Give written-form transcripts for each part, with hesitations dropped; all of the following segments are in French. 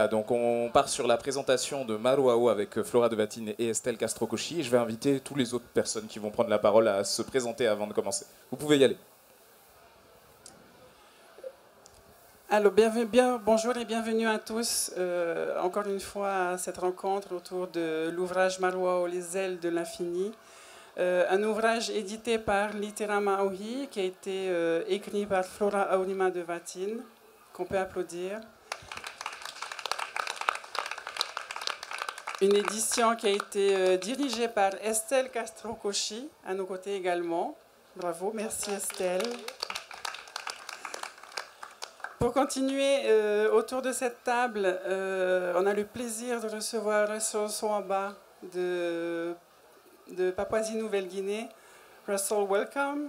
Voilà, donc on part sur la présentation de Maruao avec Flora de Vatine et Estelle Castro-Cauchy. Je vais inviter tous les autres personnes qui vont prendre la parole à se présenter avant de commencer. Vous pouvez y aller. Alors, bonjour et bienvenue à tous, encore une fois à cette rencontre autour de l'ouvrage Maruao, les ailes de l'infini. Un ouvrage édité par Literama Auhi, qui a été écrit par Flora Aurima de Vatine, qu'on peut applaudir. Une édition qui a été dirigée par Estelle Castro-Cauchy, à nos côtés également. Bravo, merci Estelle. Pour continuer, autour de cette table, on a le plaisir de recevoir Russell Soaba de Papouasie-Nouvelle-Guinée. Russell, welcome.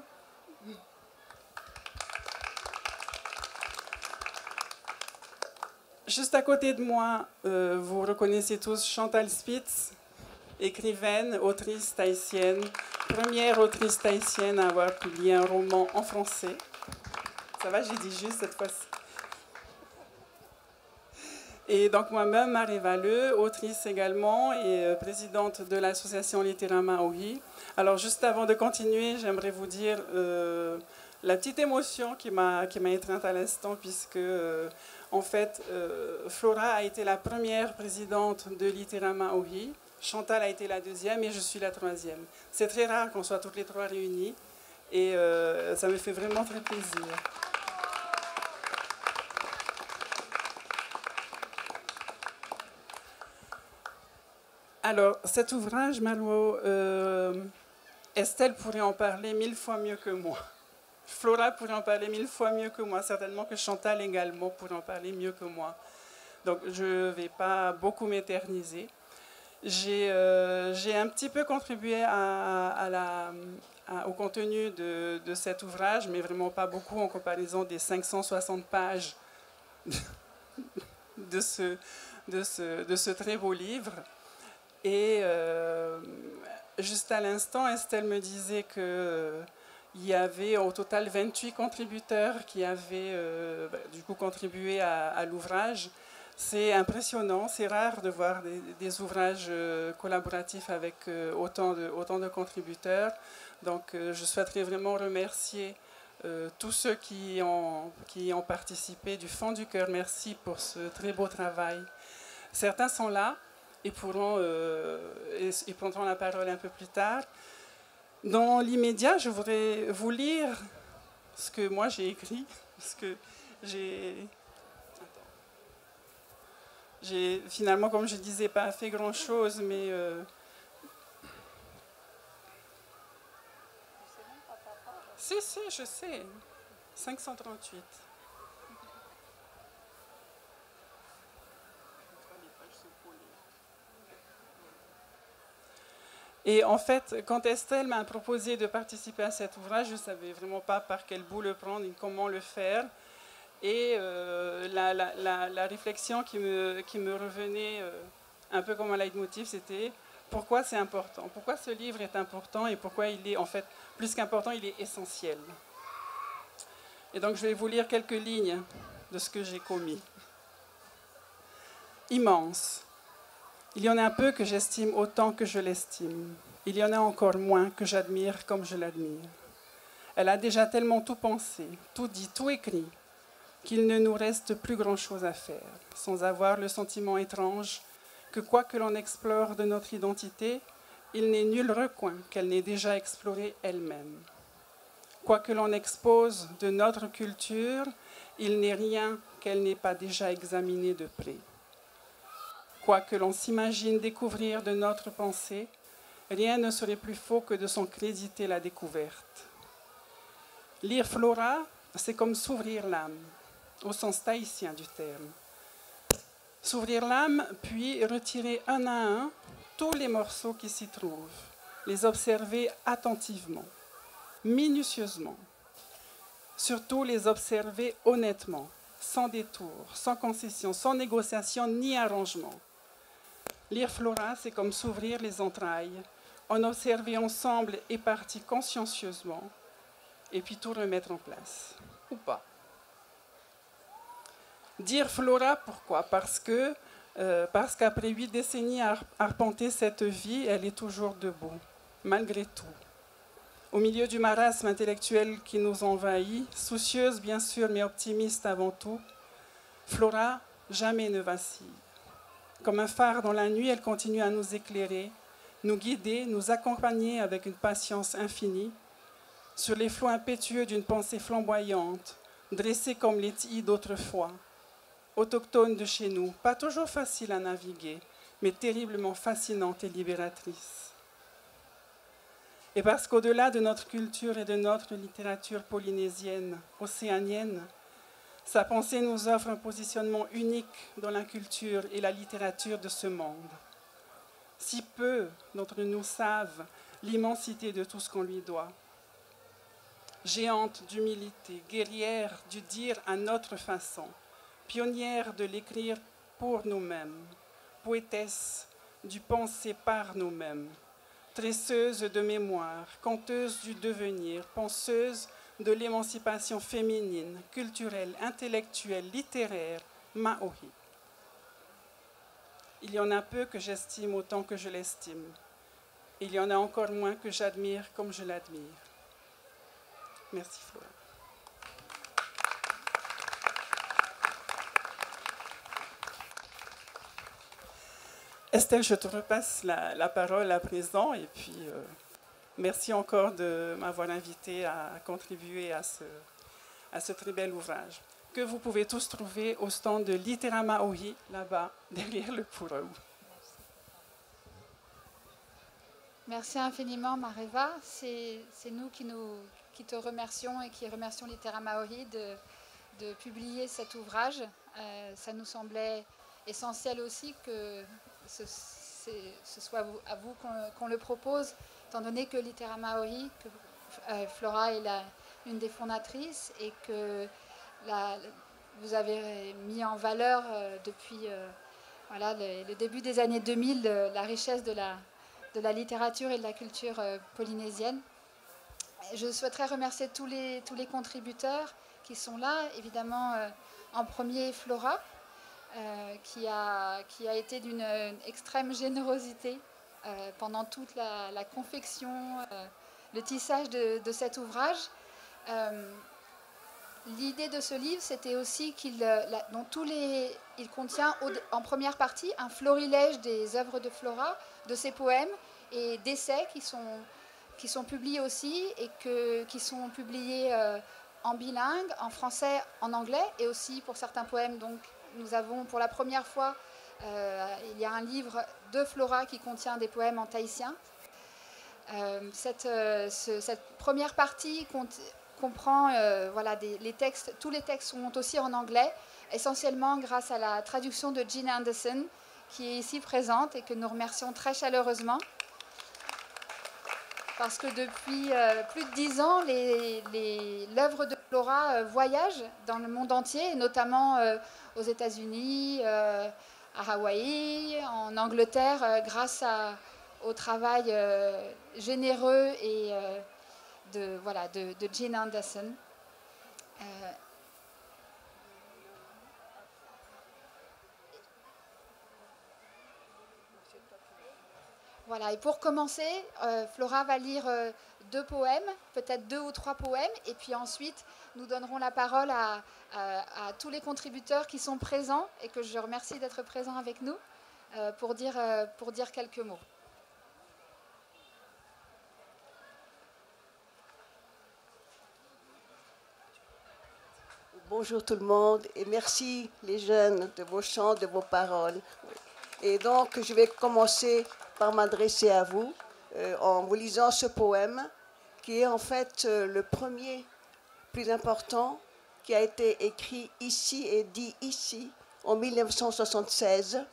Juste à côté de moi, vous reconnaissez tous Chantal Spitz, écrivaine, autrice tahitienne, première autrice tahitienne à avoir publié un roman en français. Ça va, j'ai dit juste cette fois-ci. Et donc moi-même, Marie Valleux, autrice également et présidente de l'association Literama Auhi. Alors juste avant de continuer, j'aimerais vous dire la petite émotion qui m'a étreinte à l'instant, puisque en fait, Flora a été la première présidente de Literama Auhi, Chantal a été la deuxième et je suis la troisième. C'est très rare qu'on soit toutes les trois réunies et ça me fait vraiment très plaisir. Alors, cet ouvrage, Maruao, Estelle pourrait en parler 1000 fois mieux que moi. Flora pourrait en parler 1000 fois mieux que moi. Certainement que Chantal également pourrait en parler mieux que moi. Donc, je ne vais pas beaucoup m'éterniser. J'ai un petit peu contribué au contenu de cet ouvrage, mais vraiment pas beaucoup en comparaison des 560 pages de ce très beau livre. Et juste à l'instant, Estelle me disait qu'il y avait au total 28 contributeurs qui avaient du coup contribué à l'ouvrage. C'est impressionnant, c'est rare de voir des ouvrages collaboratifs avec autant de contributeurs. Donc je souhaiterais vraiment remercier tous ceux qui ont participé du fond du cœur. Merci pour ce très beau travail. Certains sont là et prendront la parole un peu plus tard. Dans l'immédiat, je voudrais vous lire ce que moi j'ai écrit, parce que j'ai finalement, comme je disais, pas fait grand-chose, mais si, je sais, 538. Et en fait, quand Estelle m'a proposé de participer à cet ouvrage, je ne savais vraiment pas par quel bout le prendre et comment le faire. Et la réflexion qui me revenait un peu comme un leitmotiv, c'était pourquoi c'est important, pourquoi ce livre est important et pourquoi il est, en fait, plus qu'important, il est essentiel. Et donc, je vais vous lire quelques lignes de ce que j'ai commis. Immense. Il y en a peu que j'estime autant que je l'estime. Il y en a encore moins que j'admire comme je l'admire. Elle a déjà tellement tout pensé, tout dit, tout écrit, qu'il ne nous reste plus grand-chose à faire, sans avoir le sentiment étrange que quoi que l'on explore de notre identité, il n'est nul recoin qu'elle n'ait déjà exploré elle-même. Quoi que l'on expose de notre culture, il n'est rien qu'elle n'ait pas déjà examiné de près. Quoi que l'on s'imagine découvrir de notre pensée, rien ne serait plus faux que de s'en créditer la découverte. Lire Flora, c'est comme s'ouvrir l'âme, au sens tahitien du terme. S'ouvrir l'âme, puis retirer un à un tous les morceaux qui s'y trouvent, les observer attentivement, minutieusement, surtout les observer honnêtement, sans détour, sans concession, sans négociation ni arrangement. Lire Flora, c'est comme s'ouvrir les entrailles, en observer ensemble et partie consciencieusement, et puis tout remettre en place, ou pas. Dire Flora, pourquoi? Parce que parce qu'après 8 décennies à arpenter cette vie, elle est toujours debout, malgré tout. Au milieu du marasme intellectuel qui nous envahit, soucieuse bien sûr, mais optimiste avant tout, Flora jamais ne vacille. Comme un phare dans la nuit, elle continue à nous éclairer, nous guider, nous accompagner avec une patience infinie, sur les flots impétueux d'une pensée flamboyante, dressée comme les tilles d'autrefois, autochtone de chez nous, pas toujours facile à naviguer, mais terriblement fascinante et libératrice. Et parce qu'au-delà de notre culture et de notre littérature polynésienne, océanienne, sa pensée nous offre un positionnement unique dans la culture et la littérature de ce monde. Si peu d'entre nous savent l'immensité de tout ce qu'on lui doit. Géante d'humilité, guerrière du dire à notre façon, pionnière de l'écrire pour nous-mêmes, poétesse du penser par nous-mêmes, tresseuse de mémoire, conteuse du devenir, penseuse de l'émancipation féminine, culturelle, intellectuelle, littéraire, Maohi. Il y en a peu que j'estime autant que je l'estime. Il y en a encore moins que j'admire comme je l'admire. Merci Flora. Estelle, je te repasse la parole à présent et puis merci encore de m'avoir invité à contribuer à ce très bel ouvrage que vous pouvez tous trouver au stand de Littéra Maohi, là-bas, derrière le Purau. Merci infiniment, Mareva. C'est nous qui te remercions et qui remercions Littéra Maohi de publier cet ouvrage. Ça nous semblait essentiel aussi que ce soit à vous qu'on le propose, étant donné que Littéra Maohi, que Flora est une des fondatrices et que vous avez mis en valeur depuis voilà, le début des années 2000 la richesse de la littérature et de la culture polynésienne. Je souhaiterais remercier tous les contributeurs qui sont là, évidemment en premier Flora, qui a été d'une extrême générosité pendant toute la confection, le tissage de cet ouvrage. L'idée de ce livre, c'était aussi qu'il contient en première partie un florilège des œuvres de Flora, de ses poèmes et d'essais qui sont publiés aussi et qui sont publiés en bilingue, en français, en anglais et aussi pour certains poèmes. Donc, nous avons pour la première fois, il y a un livre de Flora qui contient des poèmes en tahitien. Cette première partie comprend voilà, les textes. Tous les textes sont aussi en anglais, essentiellement grâce à la traduction de Jean Anderson, qui est ici présente et que nous remercions très chaleureusement. Parce que depuis plus de 10 ans, l'œuvre de Flora voyage dans le monde entier, notamment aux États-Unis, à Hawaï, en Angleterre, grâce au travail généreux et de Jean Anderson. Voilà, et pour commencer, Flora va lire 2 poèmes, peut-être 2 ou 3 poèmes, et puis ensuite nous donnerons la parole à tous les contributeurs qui sont présents et que je remercie d'être présents avec nous pour dire quelques mots. Bonjour tout le monde et merci les jeunes de vos chants, de vos paroles. Et donc je vais commencer par m'adresser à vous en vous lisant ce poème qui est en fait le premier plus important qui a été écrit ici et dit ici en 1976,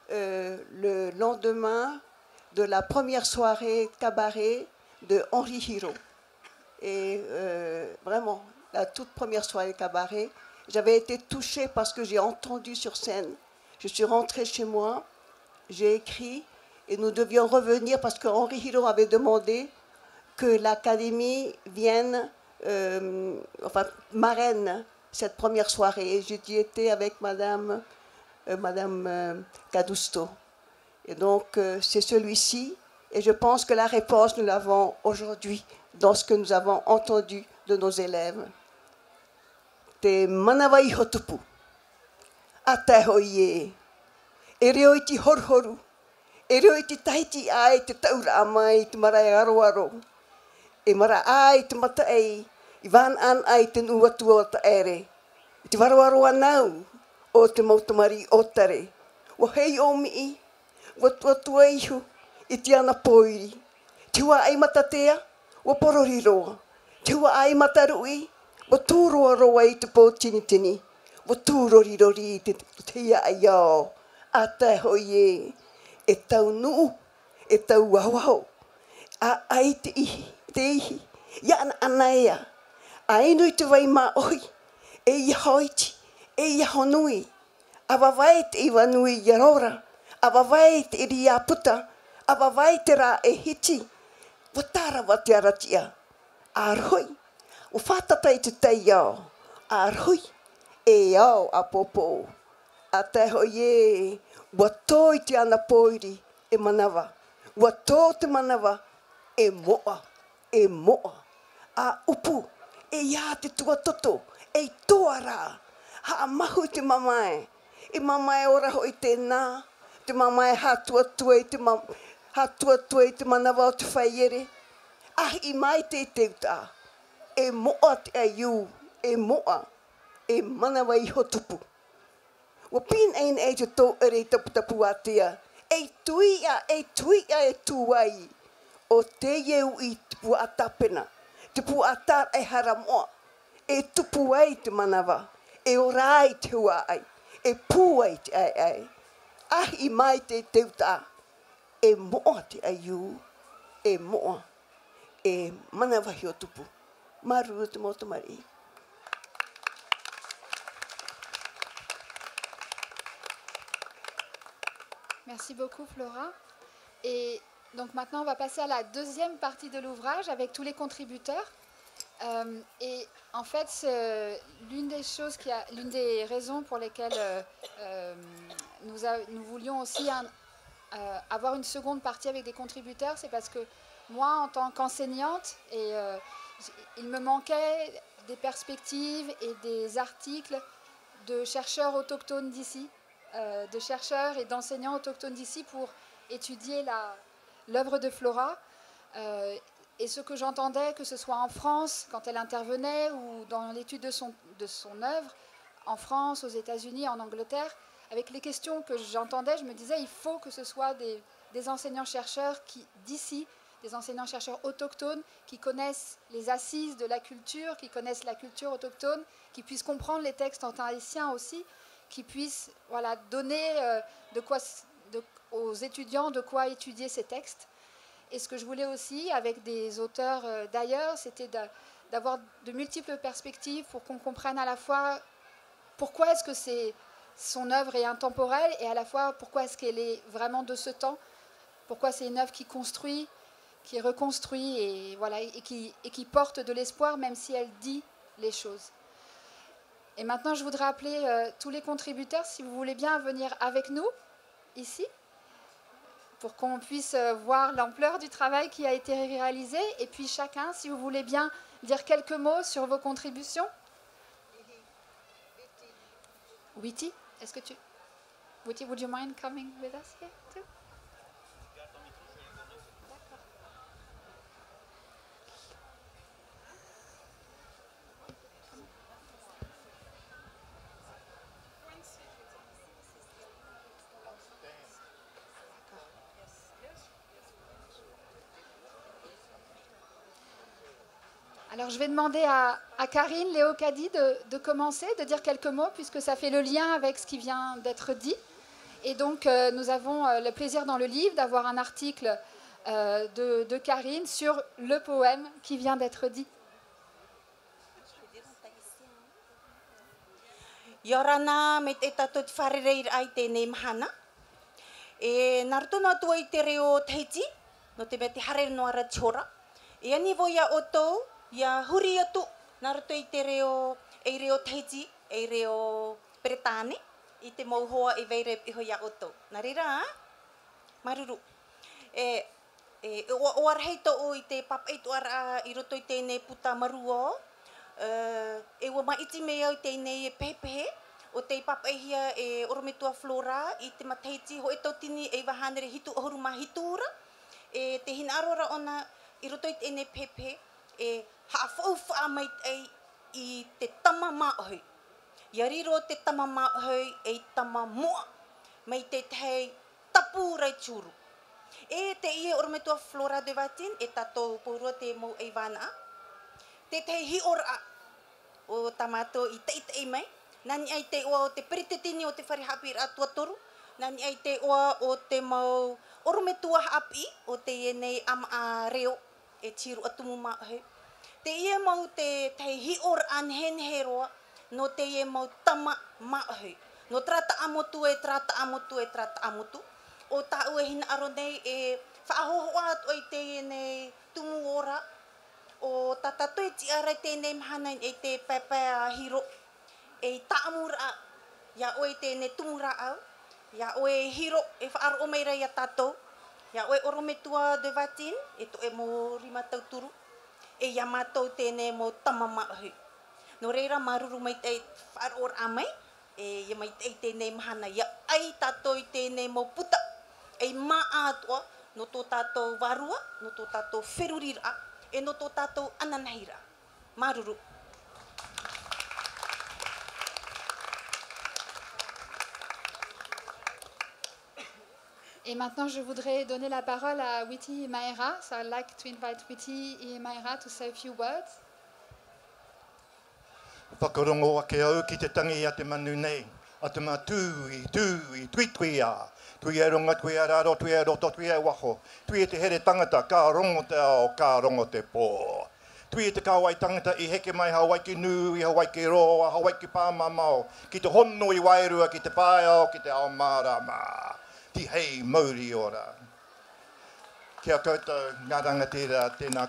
le lendemain de la première soirée cabaret de Henri Hiro. Et vraiment, la toute première soirée cabaret, j'avais été touchée parce que j'ai entendu sur scène. Je suis rentrée chez moi, j'ai écrit, et nous devions revenir parce que Henri Hiro avait demandé que l'Académie vienne, marraine cette première soirée. Et j'y étais avec Madame Madame Cadusto. Et donc, c'est celui-ci. Et je pense que la réponse, nous l'avons aujourd'hui dans ce que nous avons entendu de nos élèves. Te manawai hotupu. Ata hoie. E reo iti horhoru. E reo iti tahiti ai te taura amai te marai aroaro. E mara ai te mata ei. I van an ai te nuatua ta ere. Te waroaro anau o te mautamari o tare. Wa hei o mii. Wa tuatua ihu. I te ana poiri. Te ua ai matatea. Wa porori roa. Te ua ai matarui. Wa tūroa roa i te pōtini tini. Wa tūrori rori i te ia ai ao. A te hoie. E tau nuu. E tau wauau. A ai te ihi. Te ihi. Ia ana anaea. A inu i te wai mā oi. E ia hoiti. E ia honui. A wawai te iwa nui i arora. A wawai te iri a puta. A wawai te rā e hiti. Wa tāra wa te aratia. A roi. O whātata i te tei ao. A roi. E ao a popo. A te hoi e. Wa tō i te ana poiri. E manawa. Wa tō te manawa. E moa. E moa. A upu. E ia te tuatoto. E toa rā. Ha mahu te mamae. E mamae ora hoi tēnā. Te mamae hātua i te mamae. Hātua i te manawa o te whaiere. I mai te teuta. E moa te aiu. E moa. E manawa i hotupu. Wa pin ein e te tō ere tapu atea. E tuia e tuai. O te ieu i te pu atapena. Te pu atar e haramoa. E tupu ai te manawa. E ora ai te hua ai. E pū ai te ai. I mai te teuta. E moa te aiu. E moa. E manawa hi o tupu. Maru te motomari. Merci beaucoup Flora. Et donc maintenant on va passer à la deuxième partie de l'ouvrage avec tous les contributeurs. Et en fait, l'une des raisons pour lesquelles nous voulions aussi avoir une seconde partie avec des contributeurs, c'est parce que moi, en tant qu'enseignante, il me manquait des perspectives et des articles de chercheurs autochtones d'ici, de chercheurs et d'enseignants autochtones d'ici pour étudier l'œuvre de Flora. Et ce que j'entendais, que ce soit en France, quand elle intervenait, ou dans l'étude de son œuvre, en France, aux États-Unis, en Angleterre, avec les questions que j'entendais, je me disais, il faut que ce soit des enseignants-chercheurs d'ici, des enseignants-chercheurs autochtones, qui connaissent les assises de la culture, qui connaissent la culture autochtone, qui puissent comprendre les textes en tahitien aussi, qui puissent donner aux étudiants de quoi étudier ces textes. Et ce que je voulais aussi, avec des auteurs d'ailleurs, c'était d'avoir de multiples perspectives pour qu'on comprenne à la fois pourquoi est-ce que son œuvre est intemporelle et à la fois pourquoi est-ce qu'elle est vraiment de ce temps, pourquoi c'est une œuvre qui construit, qui reconstruit et qui porte de l'espoir même si elle dit les choses. Et maintenant, je voudrais appeler tous les contributeurs, si vous voulez bien venir avec nous, ici, pour qu'on puisse voir l'ampleur du travail qui a été réalisé. Et puis chacun, si vous voulez bien dire quelques mots sur vos contributions. Witty, Witty, would you mind coming with us here too? Alors, je vais demander à Karine Léocadie de commencer, de dire quelques mots, puisque ça fait le lien avec ce qui vient d'être dit. Et donc, nous avons le plaisir dans le livre d'avoir un article de Karine sur le poème qui vient d'être dit. Yorana met etatut farereir aite nemhana. E nartuna tuai tereo teiti, no te beti harer noara chora. E ani voia oto. Ia huri atu narto i te reo e reo teiti e reo Bretane I te mauhoa e veire iho ia oto. Nā reira, maruru. O arhei to o I te papeitu ara I roto I tēnei puta marua. E ua maiti mea au tēnei e pehepehe. O te papehia e orometua Flora I te mateiti ho e tautini e wahanere hitu ahuru mahitura. E te hinarora ona I roto I tēnei pehepehe. E haafauwha mai I te tama maohoi. Ia riro te tama maohoi e tama moa. Mai te tei tapu rai tūru. E te ie orometua Flora de Vatin e tatou porua te mau e wana. Te tei hi ora o tamato I teitei mai. Nani ai te oa o te peritetini o te wharihapi atua toru. Nani ai te oa o te mau orometua hapi o te ienei ama a reo e tiru atumu maohoi. Te ie mau te tei hi ora anhenhe roa no te ie mau tama maohoi. No trata amotu e trata amotu e trata amotu. O ta ue hina aro nei e whaahohoa atu I te nei tumu ora. O tatato e ti arai tēnei mahana e te pepea hiro. E taamura ia oe tēnei tumura au. Ia oe hiro e whaaro o meira ia tatou. Ia oe orometua de Vatin e to e mo rima tauturu. E ia mātou tēnei mo tama maohoi. No reira maruru mai te whaaro ora amai. E ia mai te tēnei mahana ia ai tatou I tēnei mo puta. E maa atua no tō tātou warua, no tō tātou wherurira, e no tō tātou ananahira. Maruru. Et maintenant, je voudrais donner la parole à Witi Maera. So I'd like to invite Witi Maera to say a few words. Whakarongo ake au ki te tangi a te manu nei. A te mā tui a. Tui e ronga, tui e raro, tui e roto, tui e waho. Tui e te here tangata, ka rongo te ao, ka rongo te pō. Tui e te kāwai tangata I heke mai Hawaii ki nū, I Hawaii ki roa, Hawaii ki pāmamao. Ki te hono I wairua, ki te pāiao, ki te ao mārama. Ti hei mauri ora. Kia koutou, ngā rangatira, tēnā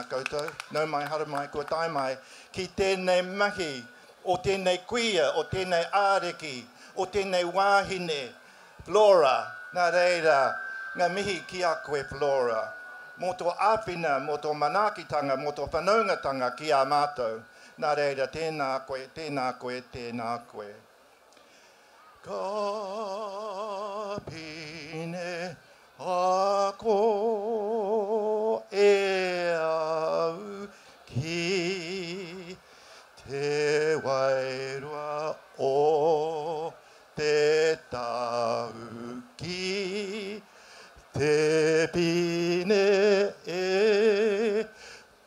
koutou. Nau mai, hara mai, kua tai mai. Ki tēnei mahi, o tēnei kuia, o tēnei āreki, o tēnei wāhine. Flora, nā reira, ngā mihi ki a koe Flora. Mō tō āwhina, mō tō manakitanga, mō tō whanaungatanga ki a mātou. Nā reira, tēnā koe, tēnā koe, tēnā koe. Ka pine ako e au ki te wairua o te tau ki te pine e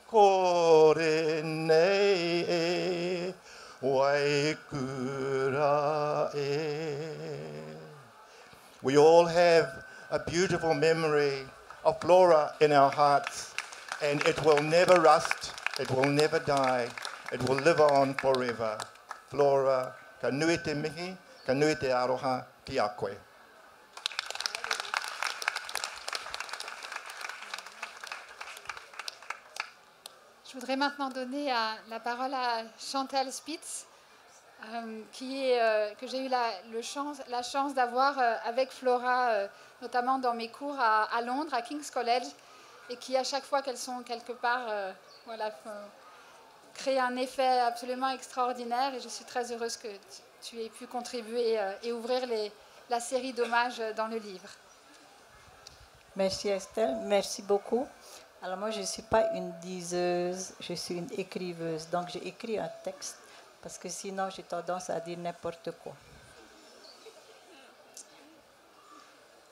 kore nei e waikura e. We all have a beautiful memory of Flora in our hearts, and it will never rust, it will never die, it will live on forever. Flora, ka nui te mihi, ka nui te aroha ki a koe. Je voudrais maintenant donner la parole à Chantal Spitz, que j'ai eu la chance d'avoir avec Flora, notamment dans mes cours à Londres, à King's College, et qui, à chaque fois qu'elles sont quelque part, créent un effet absolument extraordinaire. Et je suis très heureuse que tu aies pu contribuer et ouvrir la série d'hommages dans le livre. Merci Estelle, merci beaucoup. Alors moi, je ne suis pas une diseuse, je suis une écriveuse. Donc j'ai écrit un texte, parce que sinon j'ai tendance à dire n'importe quoi.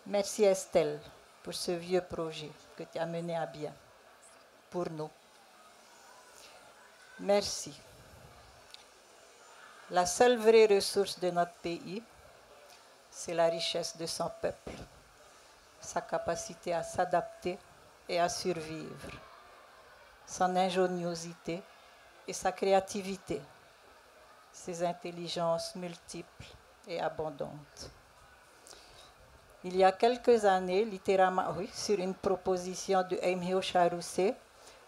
Merci Estelle pour ce vieux projet que tu as mené à bien pour nous. Merci. La seule vraie ressource de notre pays, c'est la richesse de son peuple, sa capacité à s'adapter et à survivre, son ingéniosité et sa créativité, ses intelligences multiples et abondantes. Il y a quelques années, Littéralement, sur une proposition de Emhio Charousset,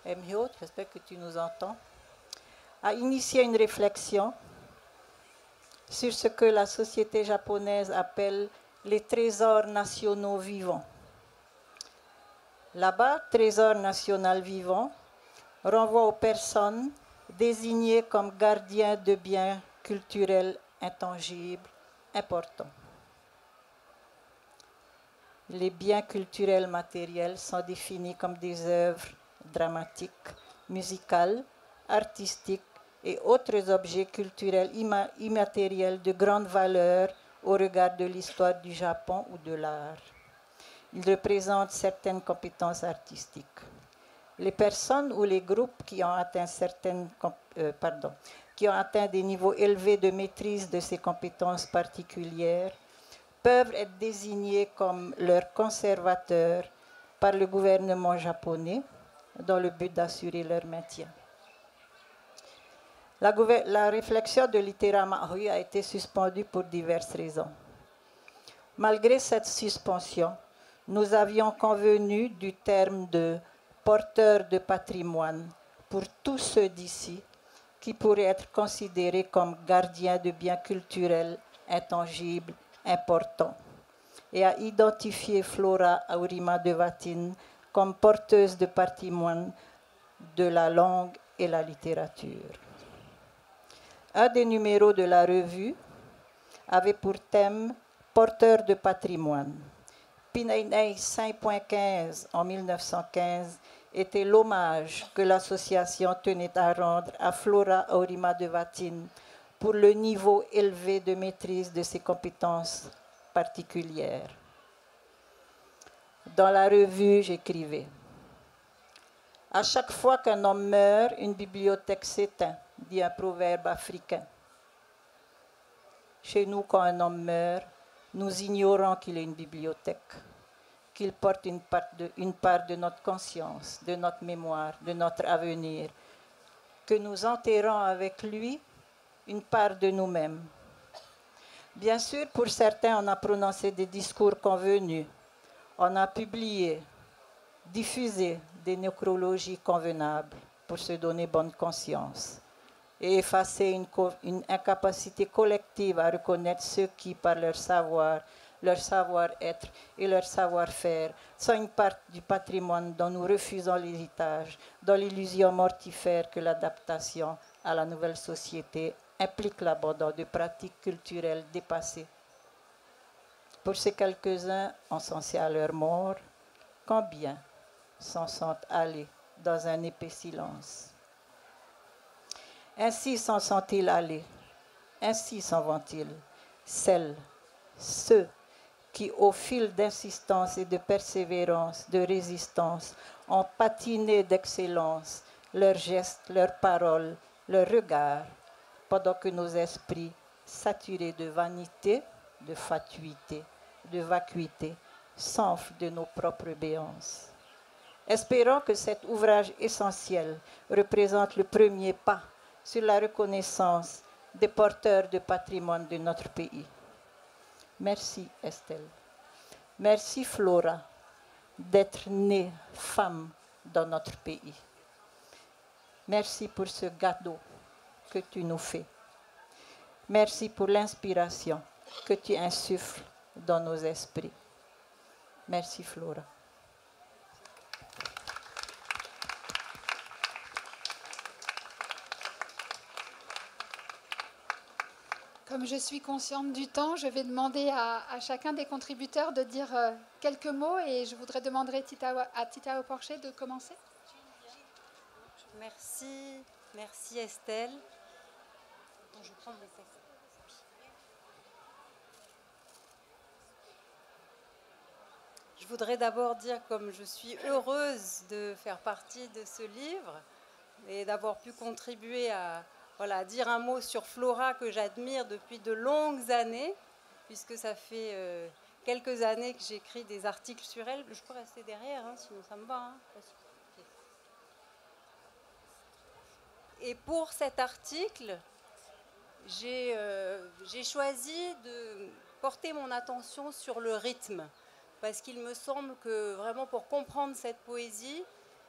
Emhio, j'espère que tu nous entends, a initié une réflexion sur ce que la société japonaise appelle les trésors nationaux vivants. Là-bas, trésor national vivant renvoie aux personnes désignées comme gardiens de biens culturels intangibles importants. Les biens culturels matériels sont définis comme des œuvres dramatiques, musicales, artistiques et autres objets culturels immatériels de grande valeur au regard de l'histoire du Japon ou de l'art. Ils représentent certaines compétences artistiques. Les personnes ou les groupes qui ont atteint des niveaux élevés de maîtrise de ces compétences particulières peuvent être désignés comme leurs conservateurs par le gouvernement japonais dans le but d'assurer leur maintien. La réflexion de Litera Maori a été suspendue pour diverses raisons. Malgré cette suspension, nous avions convenu du terme de porteur de patrimoine pour tous ceux d'ici qui pourraient être considérés comme gardiens de biens culturels intangibles importants, et à identifier Flora Aurima Devatine comme porteuse de patrimoine de la langue et la littérature. Un des numéros de la revue avait pour thème porteur de patrimoine. Pinainei 5.15 en 1915 était l'hommage que l'association tenait à rendre à Flora Aurima Devatine pour le niveau élevé de maîtrise de ses compétences particulières. Dans la revue, j'écrivais: à chaque fois qu'un homme meurt, une bibliothèque s'éteint, dit un proverbe africain. Chez nous, quand un homme meurt, nous ignorons qu'il ait une bibliothèque, qu'il porte une part de notre conscience, de notre mémoire, de notre avenir, que nous enterrons avec lui une part de nous-mêmes. Bien sûr, pour certains, on a prononcé des discours convenus, on a publié, diffusé des nécrologies convenables pour se donner bonne conscience et effacer une incapacité collective à reconnaître ceux qui, par leur savoir-être et leur savoir-faire, sont une part du patrimoine dont nous refusons l'héritage, dans l'illusion mortifère que l'adaptation à la nouvelle société implique l'abandon de pratiques culturelles dépassées. Pour ces quelques-uns encensés à leur mort, combien s'en sont allés dans un épais silence? Ainsi s'en sont-ils allés, ainsi s'en vont-ils, ceux qui, au fil d'insistance et de persévérance, de résistance, ont patiné d'excellence leurs gestes, leurs paroles, leurs regards, pendant que nos esprits, saturés de vanité, de fatuité, de vacuité, s'enflent de nos propres béances. Espérons que cet ouvrage essentiel représente le premier pas sur la reconnaissance des porteurs de patrimoine de notre pays. Merci Estelle. Merci Flora d'être née femme dans notre pays. Merci pour ce cadeau que tu nous fais. Merci pour l'inspiration que tu insuffles dans nos esprits. Merci Flora. Comme je suis consciente du temps, je vais demander à chacun des contributeurs de dire quelques mots et je voudrais demander à Tita Porcher de commencer. Merci Estelle. Je prends le texte. Je voudrais d'abord dire comme je suis heureuse de faire partie de ce livre et d'avoir pu contribuer à dire un mot sur Flora que j'admire depuis de longues années, puisque ça fait quelques années que j'écris des articles sur elle. Je peux rester derrière, sinon ça me va. Et pour cet article, j'ai choisi de porter mon attention sur le rythme, parce qu'il me semble que vraiment pour comprendre cette poésie,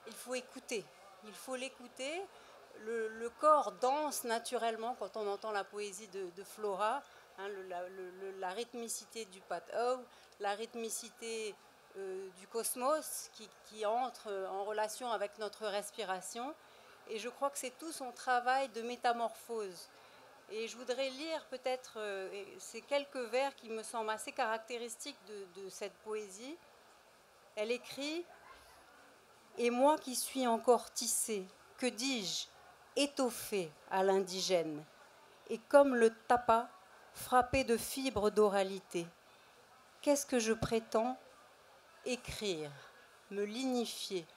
il faut écouter. Il faut l'écouter. le corps danse naturellement quand on entend la poésie de Flora, hein, la rythmicité du pat'o, la rythmicité du cosmos qui entre en relation avec notre respiration. Et je crois que c'est tout son travail de métamorphose. Et je voudrais lire peut-être ces quelques vers qui me semblent assez caractéristiques de cette poésie. Elle écrit « Et moi qui suis encore tissée, que dis-je, étoffée à l'indigène, et comme le tapa, frappée de fibres d'oralité, qu'est-ce que je prétends écrire, me lignifier ?»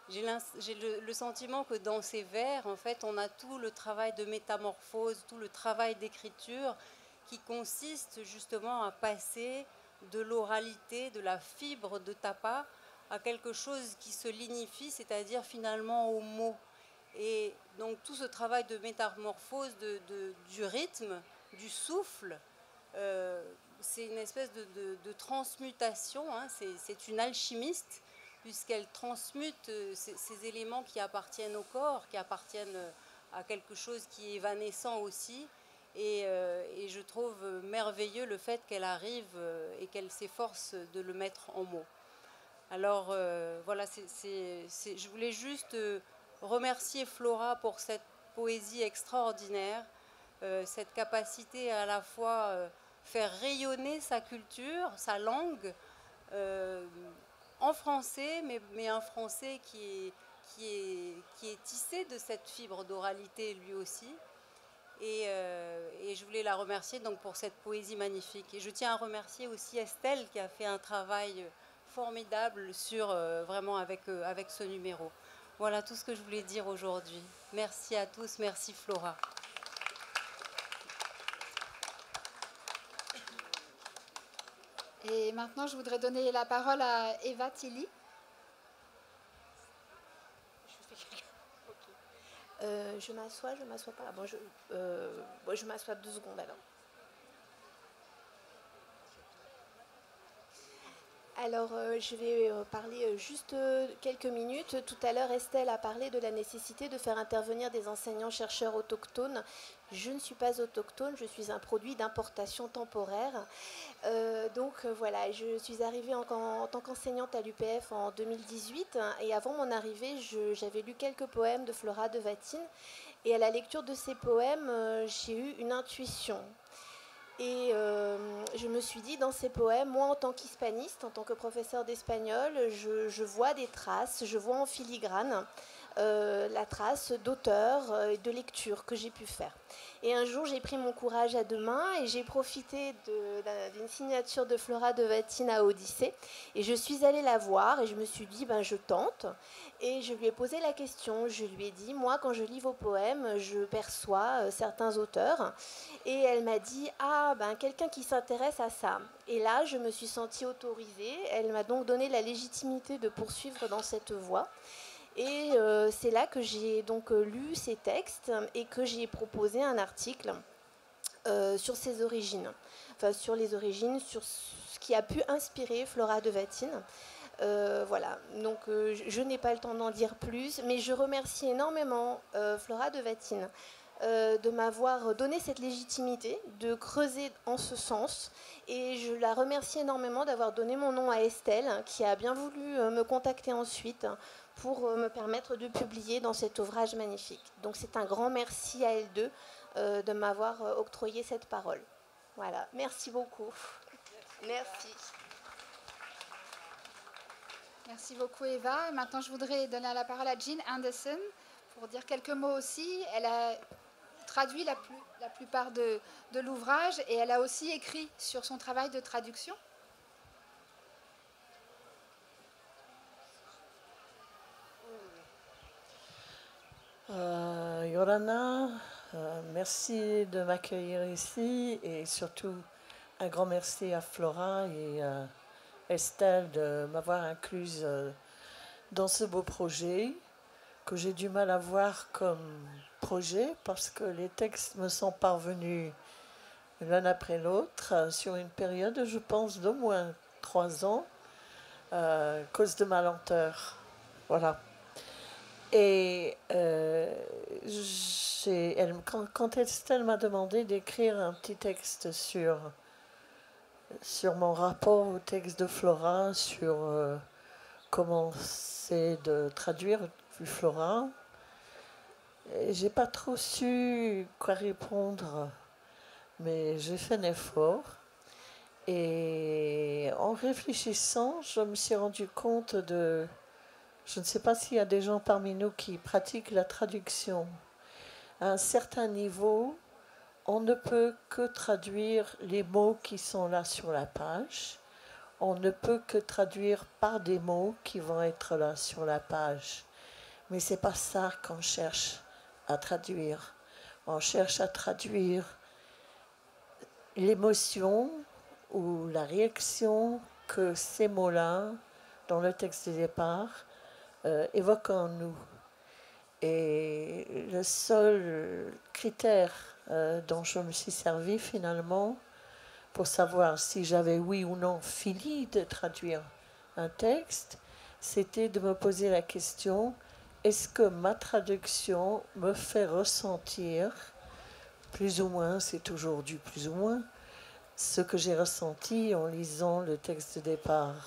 J'ai le sentiment que dans ces vers, en fait, on a tout le travail de métamorphose, tout le travail d'écriture qui consiste justement à passer de l'oralité, de la fibre de tapa, à quelque chose qui se lignifie, c'est-à-dire finalement au mot. Et donc tout ce travail de métamorphose du rythme, du souffle, c'est une espèce de transmutation, hein, c'est une alchimiste, puisqu'elle transmute ces éléments qui appartiennent au corps, qui appartiennent à quelque chose qui est évanescent aussi. Et je trouve merveilleux le fait qu'elle arrive et qu'elle s'efforce de le mettre en mots. Alors voilà, je voulais juste remercier Flora pour cette poésie extraordinaire, cette capacité à la fois faire rayonner sa culture, sa langue, en français, mais un français qui est tissé de cette fibre d'oralité lui aussi. Et je voulais la remercier donc pour cette poésie magnifique. Et je tiens à remercier aussi Estelle qui a fait un travail formidable vraiment avec ce numéro. Voilà tout ce que je voulais dire aujourd'hui. Merci à tous, merci Flora. Et maintenant, je voudrais donner la parole à Eva Tilly. Je m'assois pas. Bon, je m'assois 2 secondes alors. Alors, je vais parler juste quelques minutes. Tout à l'heure, Estelle a parlé de la nécessité de faire intervenir des enseignants-chercheurs autochtones. Je ne suis pas autochtone, je suis un produit d'importation temporaire. Donc voilà, je suis arrivée en tant qu'enseignante à l'UPF en 2018. Et avant mon arrivée, j'avais lu quelques poèmes de Flora de Vatine. Et à la lecture de ces poèmes, j'ai eu une intuition. Et je me suis dit, dans ces poèmes, moi en tant qu'hispaniste, en tant que professeur d'espagnol, je vois des traces, je vois en filigrane la trace d'auteur et de lecture que j'ai pu faire. Et un jour, j'ai pris mon courage à 2 mains et j'ai profité d'une signature de Flora de Vatine à Odyssée. Et je suis allée la voir et je me suis dit, ben, je tente. Et je lui ai posé la question. Je lui ai dit, moi, quand je lis vos poèmes, je perçois certains auteurs. Et elle m'a dit, ah, ben, quelqu'un qui s'intéresse à ça. Et là, je me suis sentie autorisée. Elle m'a donc donné la légitimité de poursuivre dans cette voie. Et c'est là que j'ai donc lu ces textes et que j'ai proposé un article sur ses origines. Enfin, sur les origines, sur ce qui a pu inspirer Flora de Vatine. Voilà, donc je n'ai pas le temps d'en dire plus, mais je remercie énormément Flora de Vatine de m'avoir donné cette légitimité, de creuser en ce sens. Et je la remercie énormément d'avoir donné mon nom à Estelle, qui a bien voulu me contacter ensuite pour me permettre de publier dans cet ouvrage magnifique. Donc c'est un grand merci à elle deux de m'avoir octroyé cette parole. Voilà, merci beaucoup. Merci. Merci beaucoup Eva. Et maintenant, je voudrais donner la parole à Jean Anderson pour dire quelques mots aussi. Elle a traduit la plupart de l'ouvrage et elle a aussi écrit sur son travail de traduction. Yorana, merci de m'accueillir ici et surtout un grand merci à Flora et Estelle de m'avoir incluse dans ce beau projet que j'ai du mal à voir comme projet parce que les textes me sont parvenus l'un après l'autre sur une période, je pense, d'au moins 3 ans à cause de ma lenteur. Voilà. Et quand Estelle m'a demandé d'écrire un petit texte sur mon rapport au texte de Flora, sur comment c'est de traduire du Flora, j'ai pas trop su quoi répondre, mais j'ai fait un effort. Et en réfléchissant, je me suis rendu compte de... Je ne sais pas s'il y a des gens parmi nous qui pratiquent la traduction. À un certain niveau, on ne peut que traduire les mots qui sont là sur la page. On ne peut que traduire par des mots qui vont être là sur la page. Mais ce n'est pas ça qu'on cherche à traduire. On cherche à traduire l'émotion ou la réaction que ces mots-là, dans le texte de départ, évoquent en nous. Et le seul critère dont je me suis servi finalement pour savoir si j'avais oui ou non fini de traduire un texte, c'était de me poser la question, est-ce que ma traduction me fait ressentir, plus ou moins, c'est toujours du plus ou moins, ce que j'ai ressenti en lisant le texte de départ.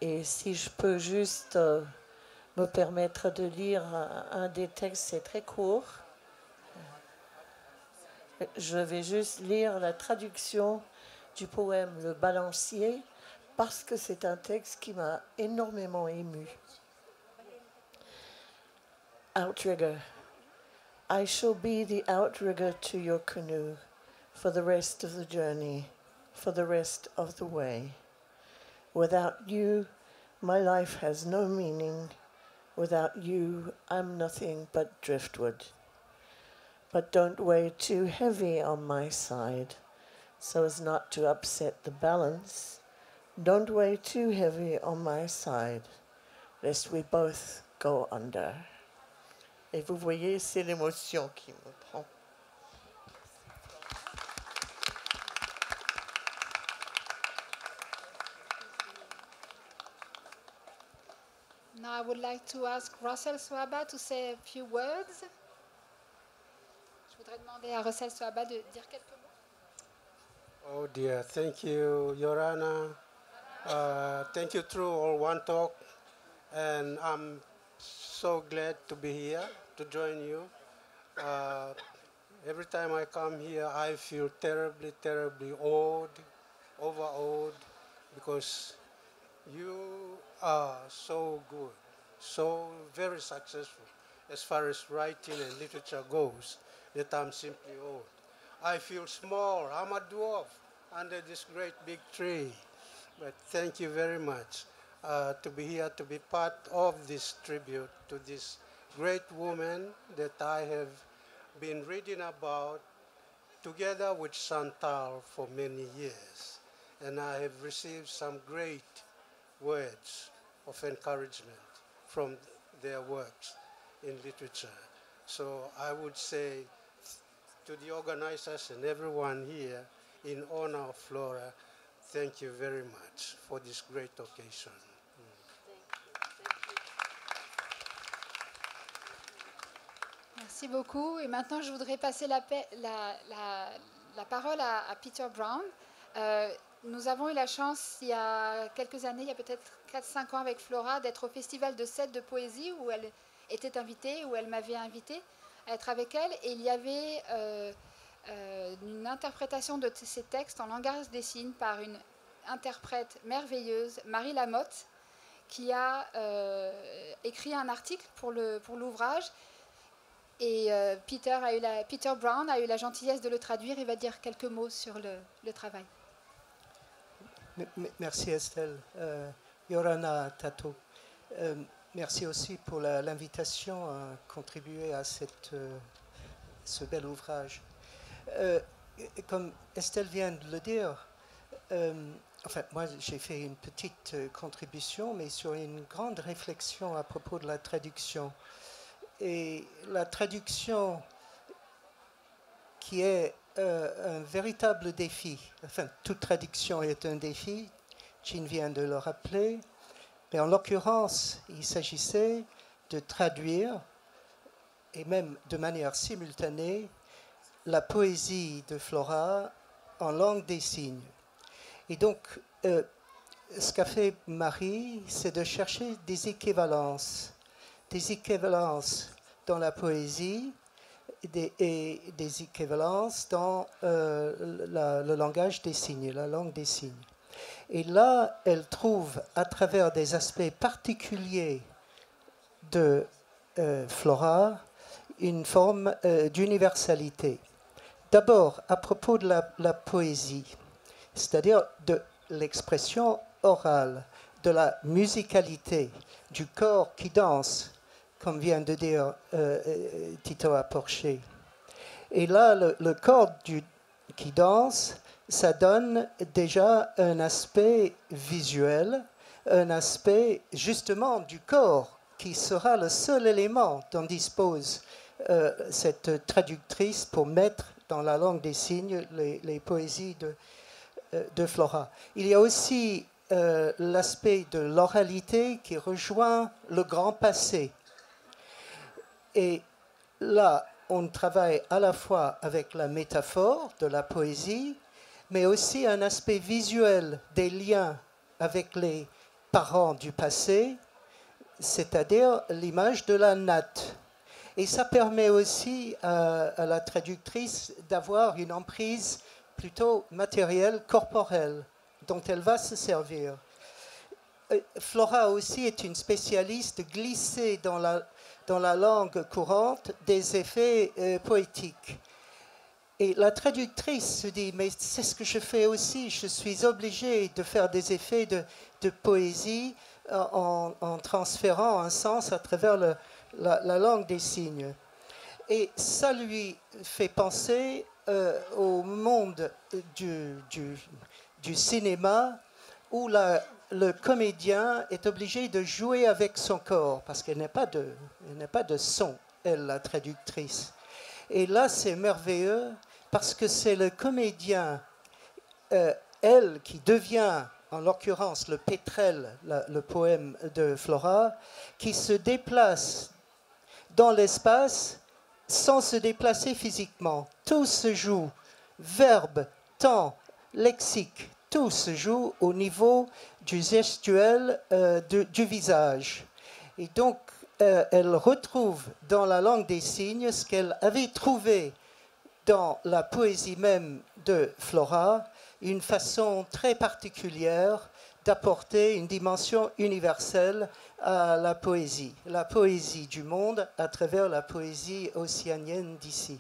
Et si je peux juste me permettre de lire un des textes, c'est très court. Je vais juste lire la traduction du poème Le Balancier parce que c'est un texte qui m'a énormément ému. Outrigger. I shall be the outrigger to your canoe for the rest of the journey, for the rest of the way. Without you, my life has no meaning. Without you, I'm nothing but driftwood. But don't weigh too heavy on my side, so as not to upset the balance. Don't weigh too heavy on my side, lest we both go under. Et vous voyez, c'est l'émotion qui me prend. Now I would like to ask Russell Swaba to say a few words. Je voudrais demander à Russell Swaba de dire quelques mots. Oh dear, thank you, Yorana. Thank you through All One Talk, and I'm so glad to be here to join you. Every time I come here, I feel terribly, terribly overawed, because you are so good, so very successful as far as writing and literature goes, that I'm simply awed. I feel small. I'm a dwarf under this great big tree. But thank you very much to be here, to be part of this tribute to this great woman that I have been reading about together with Chantal for many years. And I have received some great words of encouragement from their works in literature. So I would say to the organizers and everyone here, in honor of Flora, thank you very much for this great occasion. Merci beaucoup. Et maintenant, je voudrais passer la parole à Peter Brown. Nous avons eu la chance, il y a quelques années, il y a peut-être 4-5 ans avec Flora, d'être au Festival de Sète de poésie où elle était invitée, où elle m'avait invitée à être avec elle. Et il y avait une interprétation de ces textes en langage des signes par une interprète merveilleuse, Marie Lamotte, qui a écrit un article pour l'ouvrage. Et Peter Brown a eu la gentillesse de le traduire et va dire quelques mots sur le travail. Merci Estelle. Yorana Tato. Merci aussi pour l'invitation à contribuer à ce bel ouvrage. Comme Estelle vient de le dire, moi j'ai fait une petite contribution, mais sur une grande réflexion à propos de la traduction. Et la traduction qui est un véritable défi. Enfin, toute traduction est un défi. Jean vient de le rappeler. Mais en l'occurrence, il s'agissait de traduire, et même de manière simultanée, la poésie de Flora en langue des signes. Et donc, ce qu'a fait Marie, c'est de chercher des équivalences dans la poésie et des équivalences dans le langage des signes, la langue des signes. Et là, elle trouve, à travers des aspects particuliers de Flora, une forme d'universalité. D'abord, à propos de la poésie, c'est-à-dire de l'expression orale, de la musicalité, du corps qui danse, comme vient de dire Tito Aporché. Et là, le corps qui danse, ça donne déjà un aspect visuel, un aspect justement du corps, qui sera le seul élément dont dispose cette traductrice pour mettre dans la langue des signes les poésies de Flora. Il y a aussi l'aspect de l'oralité qui rejoint le grand passé. Et là, on travaille à la fois avec la métaphore de la poésie, mais aussi un aspect visuel des liens avec les parents du passé, c'est-à-dire l'image de la natte. Et ça permet aussi à la traductrice d'avoir une emprise plutôt matérielle, corporelle, dont elle va se servir. Flora aussi est une spécialiste de glisser dans la langue courante des effets poétiques. Et la traductrice se dit, mais c'est ce que je fais aussi, je suis obligée de faire des effets de poésie en transférant un sens à travers la langue des signes. Et ça lui fait penser au monde du cinéma où le comédien est obligé de jouer avec son corps, parce qu'elle n'a pas de son, elle, la traductrice. Et là, c'est merveilleux, parce que c'est le comédien, elle, qui devient, en l'occurrence, le pétrel, le poème de Flora, qui se déplace dans l'espace sans se déplacer physiquement. Tout se joue, verbe, temps, lexique, tout se joue au niveau du gestuel du visage. Et donc, elle retrouve dans la langue des signes ce qu'elle avait trouvé dans la poésie même de Flora, une façon très particulière d'apporter une dimension universelle à la poésie du monde à travers la poésie océanienne d'ici.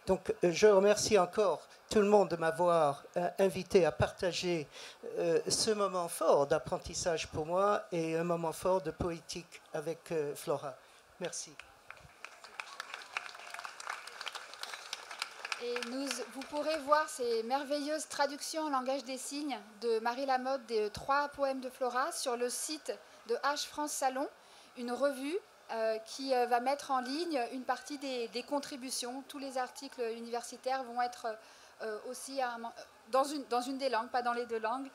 Donc je remercie encore tout le monde de m'avoir invité à partager ce moment fort d'apprentissage pour moi et un moment fort de poétique avec Flora. Merci. Et vous pourrez voir ces merveilleuses traductions en langage des signes de Marie Lamotte des 3 poèmes de Flora sur le site de H France Salon, une revue qui va mettre en ligne une partie des contributions. Tous les articles universitaires vont être aussi dans une des langues, pas dans les 2 langues.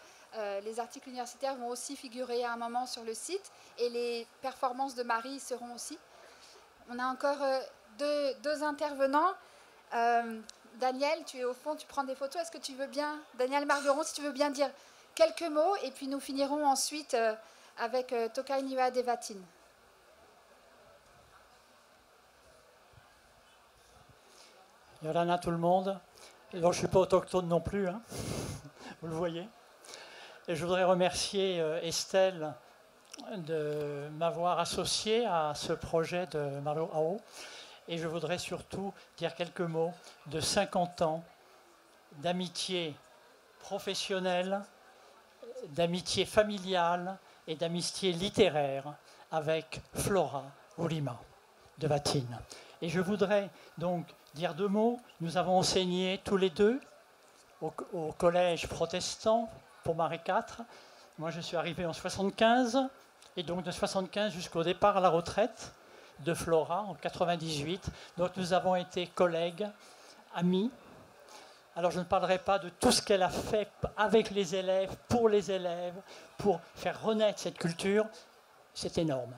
Les articles universitaires vont aussi figurer à un moment sur le site et les performances de Marie seront aussi. On a encore deux intervenants. Daniel, tu es au fond, tu prends des photos. Est-ce que tu veux bien, Daniel Margueron, si tu veux bien dire quelques mots, et puis nous finirons ensuite avec Tokai Niwa Devatin. Yorana tout le monde. Alors, je ne suis pas autochtone non plus, hein. Vous le voyez. Et je voudrais remercier Estelle de m'avoir associé à ce projet de Maro Ao. Et je voudrais surtout dire quelques mots de 50 ans d'amitié professionnelle, d'amitié familiale et d'amitié littéraire avec Flora Wurima Devatin. Et je voudrais donc dire 2 mots. Nous avons enseigné tous les 2 au collège protestant pour Marie IV. Moi, je suis arrivé en 75, et donc de 75 jusqu'au départ à la retraite de Flora en 98. Donc nous avons été collègues, amis. Alors je ne parlerai pas de tout ce qu'elle a fait avec les élèves, pour faire renaître cette culture. C'est énorme.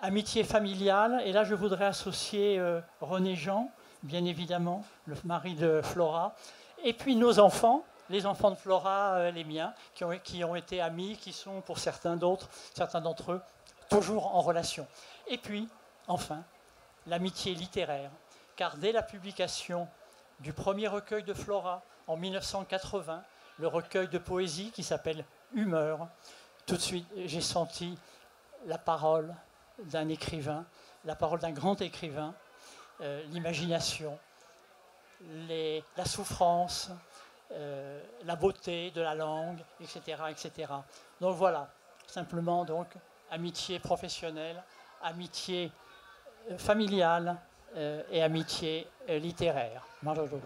amitié familiale, et là je voudrais associer René Jean, bien évidemment, le mari de Flora, et puis nos enfants, les enfants de Flora, les miens, qui ont été amis, qui sont pour certains d'entre eux, toujours en relation. Et puis, enfin, l'amitié littéraire, car dès la publication du premier recueil de Flora, en 1980, le recueil de poésie qui s'appelle Humeur, tout de suite j'ai senti la parole d'un écrivain, la parole d'un grand écrivain, l'imagination, la souffrance, la beauté de la langue, etc., etc. Donc voilà, simplement donc amitié professionnelle, amitié familiale et amitié littéraire. Marjojo.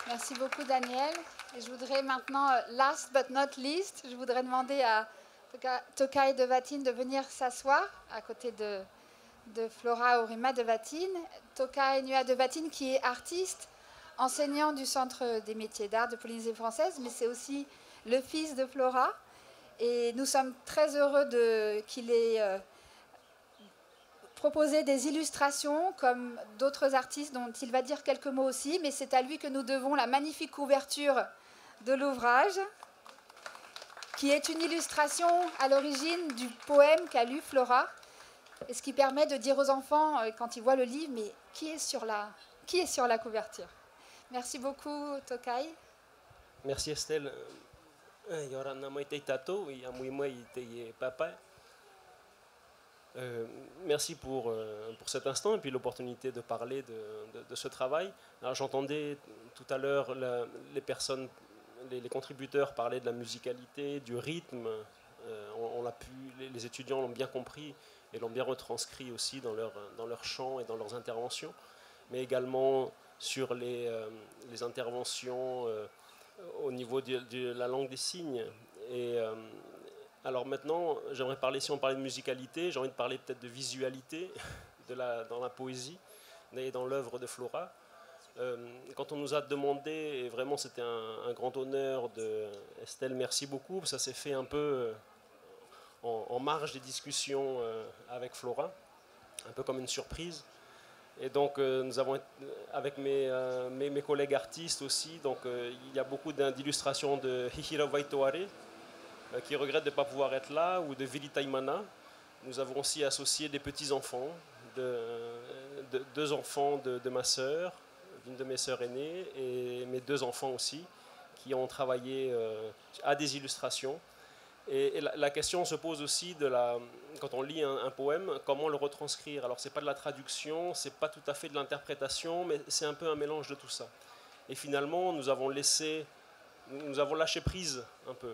Merci beaucoup Daniel. Et je voudrais maintenant, last but not least, je voudrais demander à Tokai Devatine de venir s'asseoir à côté de Flora Orima Devatine. Tokai Nua Devatine qui est artiste, enseignant du Centre des métiers d'art de Polynésie française, mais c'est aussi le fils de Flora. Et nous sommes très heureux qu'il ait proposé des illustrations comme d'autres artistes dont il va dire quelques mots aussi, mais c'est à lui que nous devons la magnifique couverture de l'ouvrage, qui est une illustration à l'origine du poème qu'a lu Flora, et ce qui permet de dire aux enfants, quand ils voient le livre, mais qui est sur la couverture. Merci beaucoup, Tokai. Merci Estelle. Merci pour cet instant et puis l'opportunité de parler de ce travail. J'entendais tout à l'heure les personnes, les contributeurs parler de la musicalité, du rythme. Les étudiants l'ont bien compris et l'ont bien retranscrit aussi dans leur chant et dans leurs interventions, mais également sur les interventions au niveau de la langue des signes. Alors maintenant, j'aimerais parler, si on parlait de musicalité, j'ai envie de parler peut-être de visualité dans la poésie et dans l'œuvre de Flora. Quand on nous a demandé, et vraiment c'était un grand honneur Estelle, merci beaucoup, ça s'est fait un peu en marge des discussions avec Flora, un peu comme une surprise. Et donc nous avons, avec mes collègues artistes aussi, donc il y a beaucoup d'illustrations de Hihira Waitoare, qui regrette de ne pas pouvoir être là, ou de Vili Taimana. Nous avons aussi associé des petits-enfants, deux enfants de ma sœur, d'une de mes sœurs aînées, et mes deux enfants aussi, qui ont travaillé à des illustrations. Et la question se pose aussi, quand on lit un poème, comment le retranscrire. Alors ce n'est pas de la traduction, ce n'est pas tout à fait de l'interprétation, mais c'est un peu un mélange de tout ça. Et finalement, nous avons lâché prise un peu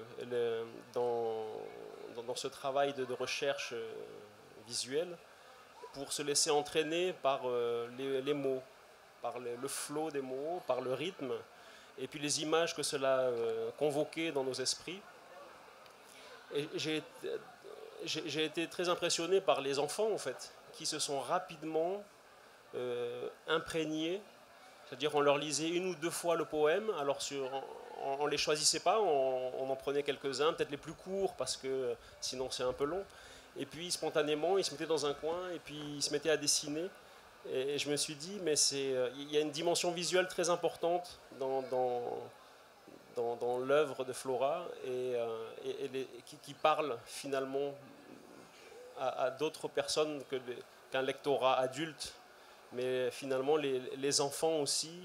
dans ce travail de recherche visuelle pour se laisser entraîner par les mots, par le flot des mots, par le rythme, et puis les images que cela convoquait dans nos esprits. Et j'ai été très impressionné par les enfants, en fait, qui se sont rapidement imprégnés. C'est-à-dire on leur lisait une ou deux fois le poème, alors on ne les choisissait pas, on en prenait quelques-uns, peut-être les plus courts, parce que sinon c'est un peu long. Et puis spontanément, ils se mettaient dans un coin, et puis ils se mettaient à dessiner. Et je me suis dit, mais il y a une dimension visuelle très importante dans l'œuvre de Flora, qui parle finalement à d'autres personnes qu'un lectorat adulte, mais finalement les enfants aussi,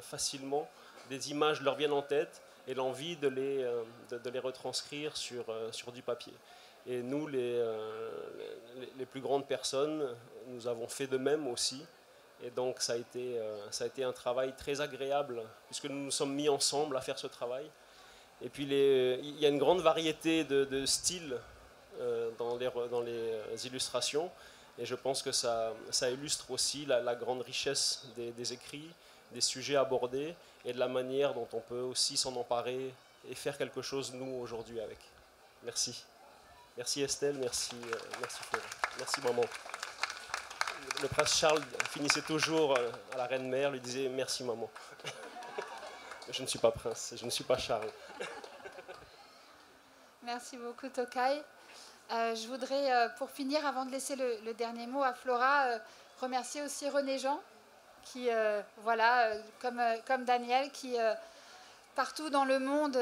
facilement, des images leur viennent en tête et l'envie de les retranscrire sur du papier. Et nous, les plus grandes personnes, nous avons fait de même aussi. Et donc ça a été un travail très agréable, puisque nous nous sommes mis ensemble à faire ce travail. Et puis il y a une grande variété de styles dans les illustrations. Et je pense que ça illustre aussi la grande richesse des écrits, des sujets abordés et de la manière dont on peut aussi s'en emparer et faire quelque chose, nous, aujourd'hui, avec. Merci. Merci Estelle, merci Flora. Merci maman. Le prince Charles finissait toujours à la reine-mère, lui disait « Merci maman ». Je ne suis pas prince, je ne suis pas Charles. Merci beaucoup Tokai. Je voudrais, pour finir, avant de laisser le dernier mot à Flora, remercier aussi René Jean, qui, voilà, comme Daniel, qui partout dans le monde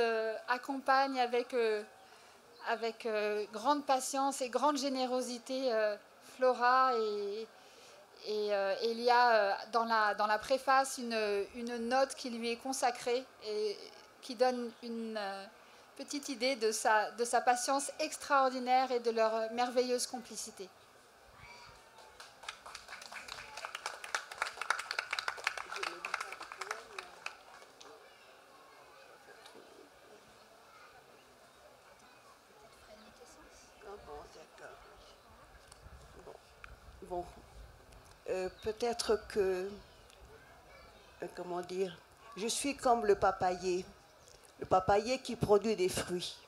accompagne avec grande patience et grande générosité Flora. Et il y a dans la préface une note qui lui est consacrée et qui donne une petite idée de sa patience extraordinaire et de leur merveilleuse complicité. Bon, peut-être que, comment dire, je suis comme le papayer qui produit des fruits.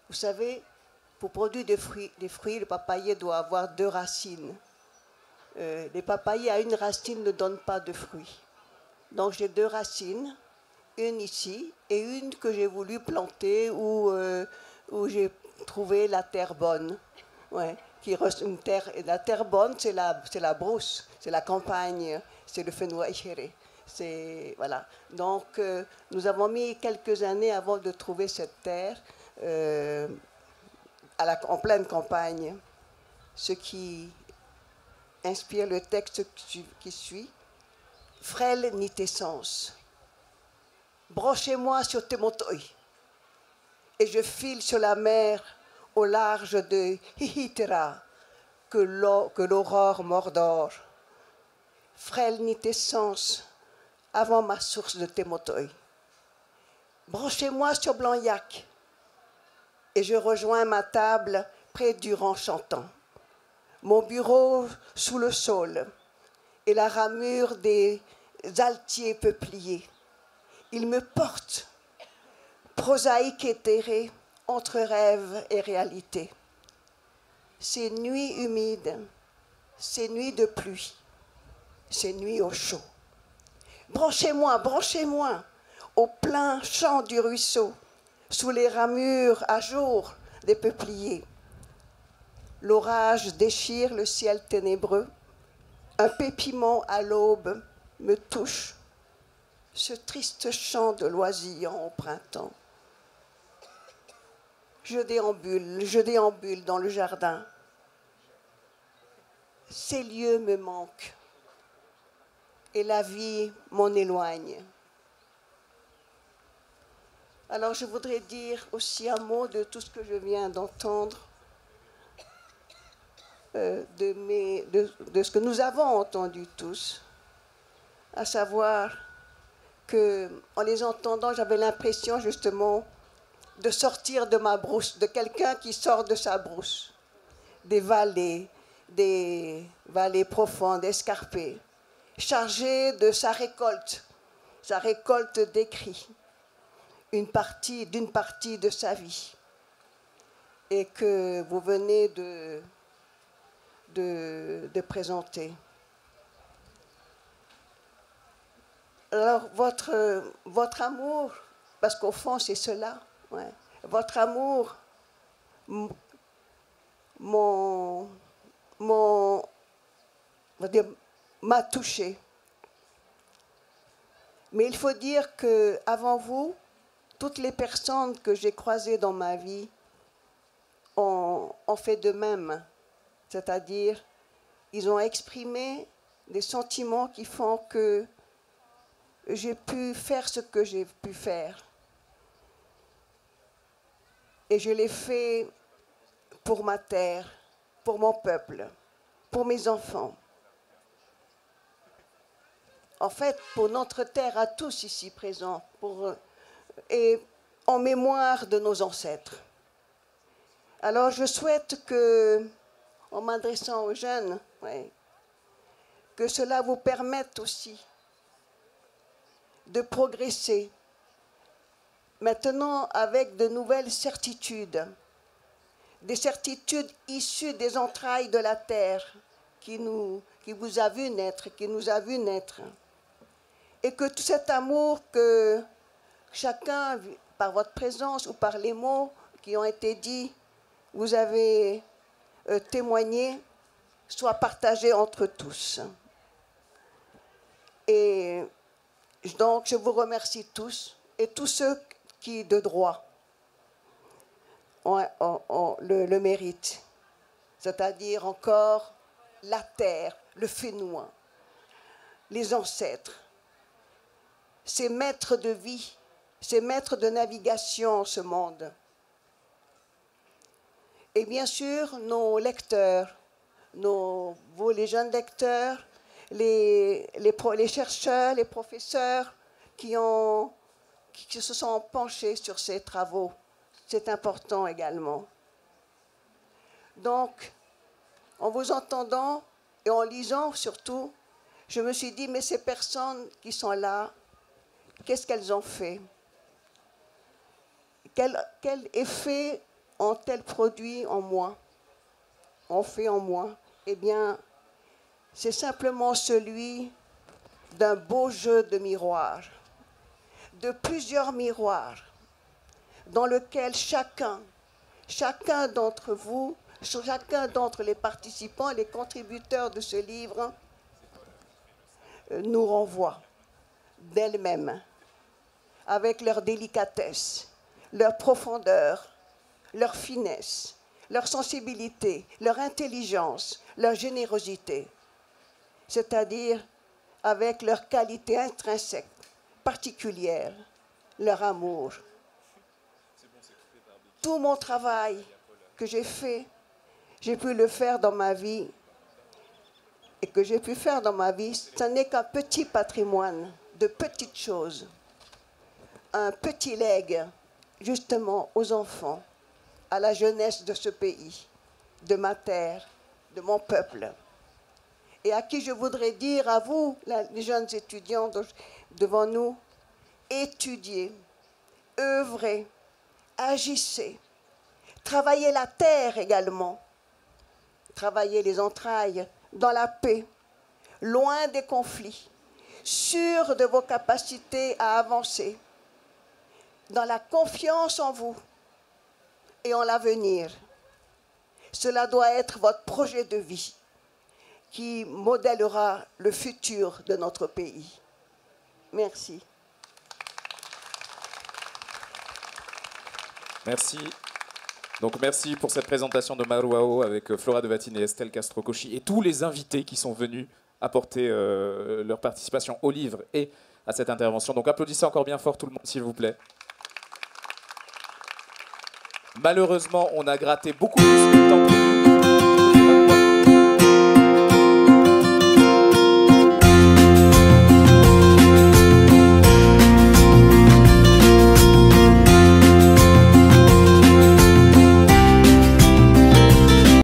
Vous savez, pour produire des fruits, le papayer doit avoir 2 racines. Les papayers à une racine ne donnent pas de fruits. Donc j'ai 2 racines, une ici et une que j'ai voulu planter où j'ai trouvé la terre bonne. Ouais. La terre bonne, c'est la brousse, c'est la campagne, c'est le fenouil. Voilà. Donc, nous avons mis quelques années avant de trouver cette terre en pleine campagne, ce qui inspire le texte qui suit. Frêle ni tes sens, branchez-moi sur tes motoïs, et je file sur la mer au large de Hihitera, que l'aurore mordore. Frêle ni tes sens, avant ma source de Témotoï. Branchez-moi sur Blanc-Yac, et je rejoins ma table près du rang chantant. Mon bureau sous le saule, et la ramure des altiers peupliers. Il me porte, prosaïque éthéré, entre rêve et réalité. Ces nuits humides, ces nuits de pluie, ces nuits au chaud. Branchez-moi, branchez-moi au plein champ du ruisseau, sous les ramures à jour des peupliers. L'orage déchire le ciel ténébreux, un pépiment à l'aube me touche, ce triste chant de l'oisillon au printemps. Je déambule dans le jardin. Ces lieux me manquent et la vie m'en éloigne. Alors je voudrais dire aussi un mot de tout ce que je viens d'entendre, de ce que nous avons entendu tous, à savoir qu'en les entendant, j'avais l'impression justement de sortir de ma brousse, de quelqu'un qui sort de sa brousse, des vallées profondes, escarpées, chargé de sa récolte d'écrits, d'une partie de sa vie, et que vous venez de présenter. Alors, votre amour, parce qu'au fond, c'est cela, ouais, votre amour m'a touchée. Mais il faut dire qu'avant vous, toutes les personnes que j'ai croisées dans ma vie ont fait de même. C'est-à-dire, ils ont exprimé des sentiments qui font que j'ai pu faire ce que j'ai pu faire. Et je l'ai fait pour ma terre, pour mon peuple, pour mes enfants. En fait, pour notre terre à tous ici présents, et en mémoire de nos ancêtres. Alors je souhaite que, en m'adressant aux jeunes, ouais, que cela vous permette aussi de progresser, maintenant avec de nouvelles certitudes, des certitudes issues des entrailles de la terre qui vous a vu naître, qui nous a vu naître. Et que tout cet amour que chacun, par votre présence ou par les mots qui ont été dits, vous avez témoigné soit partagé entre tous. Et donc, je vous remercie tous et tous ceux qui, de droit, le méritent. C'est-à-dire encore la terre, le Fénois, les ancêtres, ces maîtres de vie, ces maîtres de navigation en ce monde. Et bien sûr, nos lecteurs, vous les jeunes lecteurs, les chercheurs, les professeurs qui se sont penchés sur ces travaux. C'est important également. Donc, en vous entendant et en lisant surtout, je me suis dit, mais ces personnes qui sont là, qu'est-ce qu'elles ont fait? Quel effet ont-elles produit en moi? Ont fait en moi? Eh bien, c'est simplement celui d'un beau jeu de miroirs, de plusieurs miroirs, dans lequel chacun d'entre vous, chacun d'entre les participants, les contributeurs de ce livre, nous renvoie d'elles-mêmes, avec leur délicatesse, leur profondeur, leur finesse, leur sensibilité, leur intelligence, leur générosité, c'est-à-dire avec leur qualité intrinsèque, particulière, leur amour. Tout mon travail que j'ai fait, j'ai pu le faire dans ma vie, et que j'ai pu faire dans ma vie, ce n'est qu'un petit patrimoine de petites choses, un petit legs, justement, aux enfants, à la jeunesse de ce pays, de ma terre, de mon peuple. Et à qui je voudrais dire, à vous, les jeunes étudiants devant nous, étudiez, œuvrez, agissez, travaillez la terre également, travaillez les entrailles dans la paix, loin des conflits, sûrs de vos capacités à avancer, dans la confiance en vous et en l'avenir. Cela doit être votre projet de vie qui modèlera le futur de notre pays. Merci. Merci. Donc merci pour cette présentation de Maruao avec Flora de Vatine et Estelle Castro-Cauchy et tous les invités qui sont venus apporter leur participation au livre et à cette intervention. Donc applaudissez encore bien fort tout le monde, s'il vous plaît. Malheureusement, on a gratté beaucoup plus de temps que